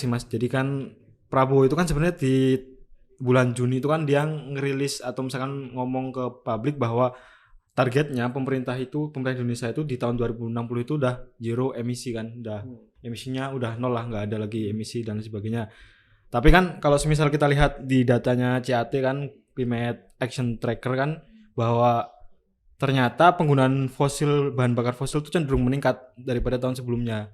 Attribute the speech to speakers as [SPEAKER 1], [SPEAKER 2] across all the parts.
[SPEAKER 1] sih Mas. Jadi kan Prabowo itu kan sebenarnya di bulan Juni itu kan dia ngerilis atau misalkan ngomong ke publik bahwa targetnya pemerintah Indonesia itu di tahun 2060 itu udah zero emisi kan, udah emisinya udah nol lah, nggak ada lagi emisi dan sebagainya. Tapi kan kalau semisal kita lihat di datanya CAT kan, Climate Action Tracker kan, bahwa ternyata penggunaan bahan bakar fosil itu cenderung meningkat daripada tahun sebelumnya.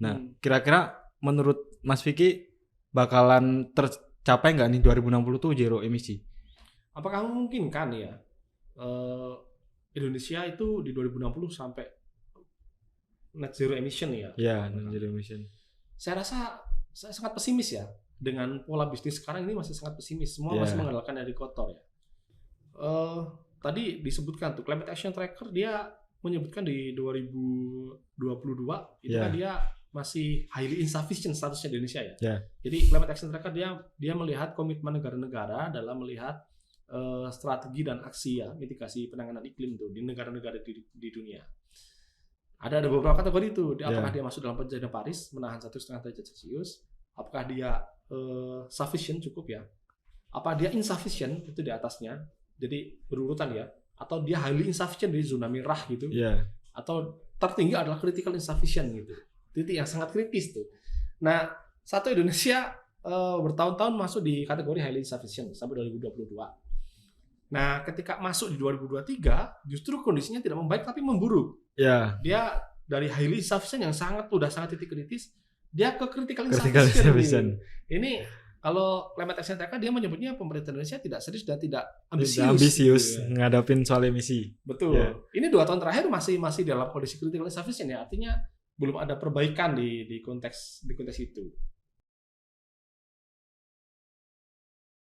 [SPEAKER 1] Nah, kira-kira menurut Mas Vicky bakalan tercapai nggak nih 2060 tuh zero emisi?
[SPEAKER 2] Apakah mungkin kan ya Indonesia itu di 2060 sampai net zero emission ya?
[SPEAKER 1] Ya, net zero emission.
[SPEAKER 2] Saya rasa saya sangat pesimis ya. Dengan pola bisnis sekarang ini masih sangat pesimis. Semua masih mengandalkan energi kotor ya. Tadi disebutkan tuh Climate Action Tracker dia menyebutkan di 2022 itu kan dia masih highly insufficient statusnya di Indonesia ya. Jadi Climate Action Tracker dia melihat komitmen negara-negara dalam melihat strategi dan aksi ya mitigasi penanganan iklim tuh di negara-negara di dunia. Ada beberapa kategori itu. Apakah dia masuk dalam perjanjian Paris menahan 1,5 derajat Celcius? Apakah dia sufficient cukup ya? Apa dia insufficient itu di atasnya? Jadi berurutan ya? Atau dia highly insufficient di zona merah gitu? Atau tertinggi adalah critical insufficient gitu? Titik yang sangat kritis tuh. Nah, satu Indonesia bertahun-tahun masuk di kategori highly insufficient sampai 2022. Nah, ketika masuk di 2023, justru kondisinya tidak membaik tapi memburuk. Dia dari highly insufficient yang udah sangat titik kritis, dia ke critical insufficient. Ini kalau Climate Action Tracker dia menyebutnya pemerintah Indonesia tidak serius dan tidak ambisius
[SPEAKER 1] ngadapin soal emisi.
[SPEAKER 2] Betul. Ini 2 tahun terakhir masih dalam kondisi critical insufficient ya, artinya belum ada perbaikan di konteks itu.